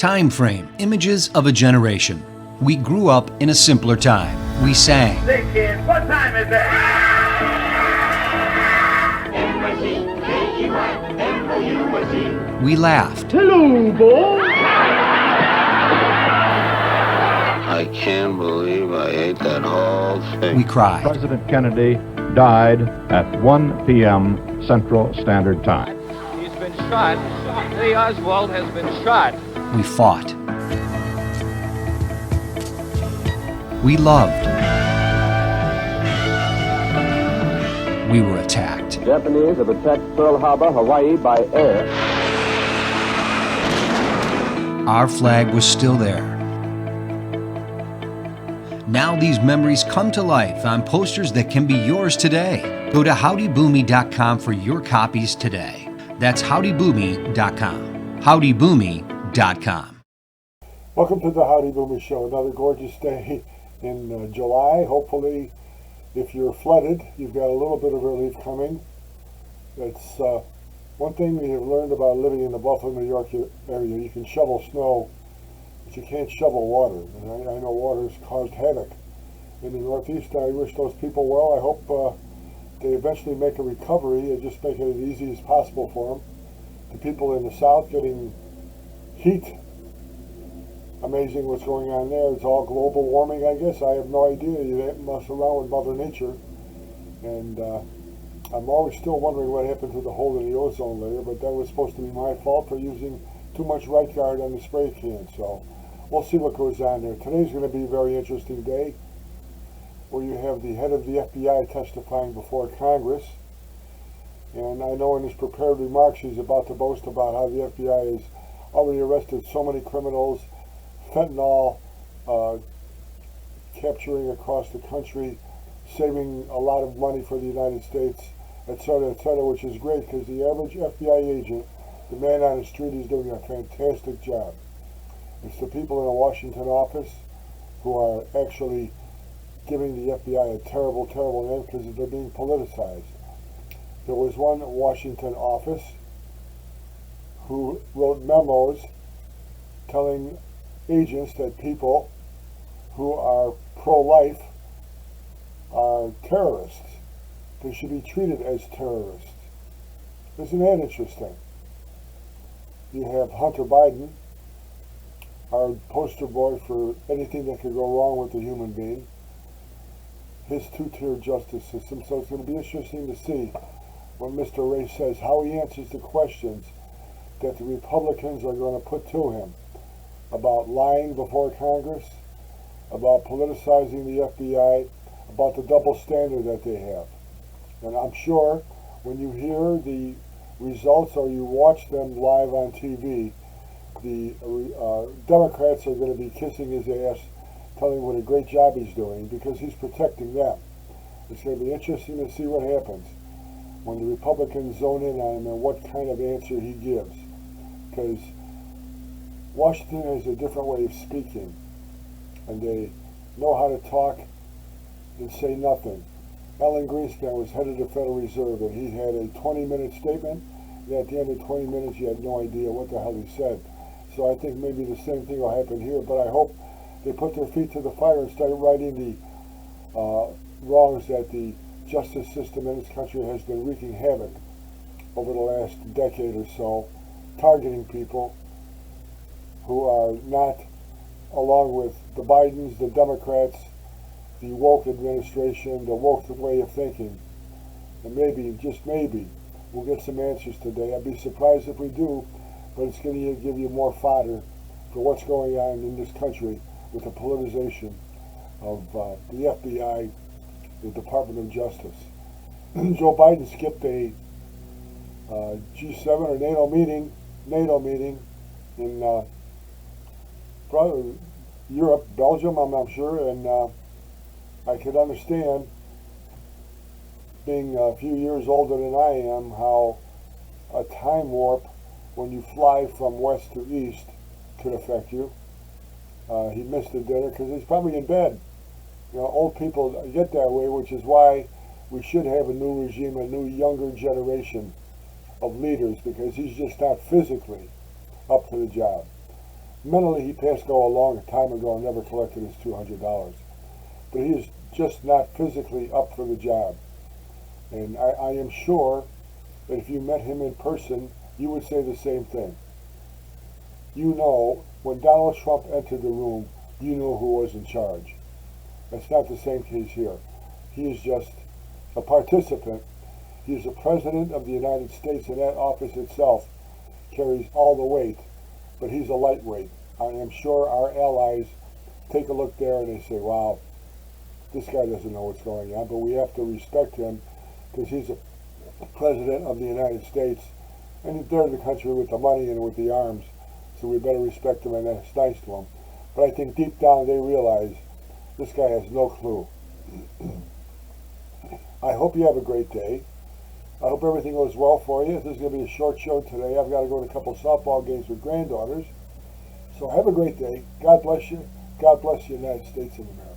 Time frame, images of a generation. We grew up in a simpler time. We sang. Say, kids, what time is it? M-I-C-K-E-Y-M-O-U-S-E. We laughed. Hello, boy. I can't believe I ate that whole thing. We cried. President Kennedy died at 1 p.m. Central Standard Time. He's been shot. Lee Oswald has been shot. We fought. We loved. We were attacked. Japanese have attacked Pearl Harbor, Hawaii by air. Our flag was still there. Now these memories come to life on posters that can be yours today. Go to howdyboomy.com for your copies today. That's howdyboomy.com. howdyboomy.com. Welcome to the Howdy Boomy Show. Another gorgeous day in July. Hopefully, if you're flooded, you've got a little bit of relief coming. That's one thing we have learned about living in the Buffalo, New York area. You can shovel snow, but you can't shovel water. And I know water has caused havoc in the Northeast. I wish those people well. I hope they eventually make a recovery and just make it as easy as possible for them. The people in the South getting heat. Amazing what's going on there. It's all global warming, I guess. I have no idea. You mess around with Mother Nature. And I'm always still wondering what happened to the hole in the ozone layer, but that was supposed to be my fault for using too much Right Guard on the spray can. So we'll see what goes on there. Today's going to be a very interesting day where you have the head of the FBI testifying before Congress. And I know in his prepared remarks he's about to boast about how the FBI has already arrested so many criminals, fentanyl capturing across the country, saving a lot of money for the United States, etc., which is great because the average FBI agent, the man on the street, is doing a fantastic job. It's the people in the Washington office who are actually giving the FBI a terrible, terrible name because they're being politicized. There was one Washington office who wrote memos telling agents that people who are pro-life are terrorists. They should be treated as terrorists. Isn't that interesting? You have Hunter Biden, our poster boy for anything that could go wrong with a human being, his two-tier justice system. So it's going to be interesting to see when Mr. Ray says how he answers the questions that the Republicans are going to put to him about lying before Congress, about politicizing the FBI, about the double standard that they have. And I'm sure when you hear the results or you watch them live on TV, the Democrats are going to be kissing his ass, telling him what a great job he's doing because he's protecting them. It's going to be interesting to see what happens when the Republicans zone in on him and what kind of answer he gives. Because Washington has a different way of speaking, and they know how to talk and say nothing. Alan Greenspan was head of the Federal Reserve, and he had a 20-minute statement, and at the end of 20 minutes, you had no idea what the hell he said. So I think maybe the same thing will happen here, but I hope they put their feet to the fire and start righting the wrongs that the justice system in this country has been wreaking havoc over the last decade or so, targeting people who are not along with the Bidens, the Democrats, the woke administration, the woke way of thinking. And maybe, just maybe, we'll get some answers today. I'd be surprised if we do, but it's going to give you more fodder for what's going on in this country with the politicization of the FBI, the Department of Justice. Joe Biden skipped a G7 or NATO meeting in probably Europe, Belgium, I'm sure, and I could understand, being a few years older than I am, how a time warp when you fly from west to east could affect you. He missed the dinner because he's probably in bed. You know, old people get that way, which is why we should have a new regime, a new younger generation of leaders, because he's just not physically up to the job. Mentally, he passed go along a time ago and never collected his $200. But he is just not physically up for the job. And I am sure that if you met him in person, you would say the same thing. You know, when Donald Trump entered the room, you knew who was in charge. That's not the same case here. He is just a participant. He is the President of the United States, and that office itself carries all the weight, but he's a lightweight. I am sure our allies take a look there and they say, wow, this guy doesn't know what's going on, but we have to respect him because he's the President of the United States, and he's there in the country with the money and with the arms, so we better respect him, and that's nice to him. But I think deep down they realize this guy has no clue. I hope you have a great day. I hope everything goes well for you. This is going to be a short show today. I've got to go to a couple of softball games with granddaughters. So have a great day. God bless you. God bless the United States of America.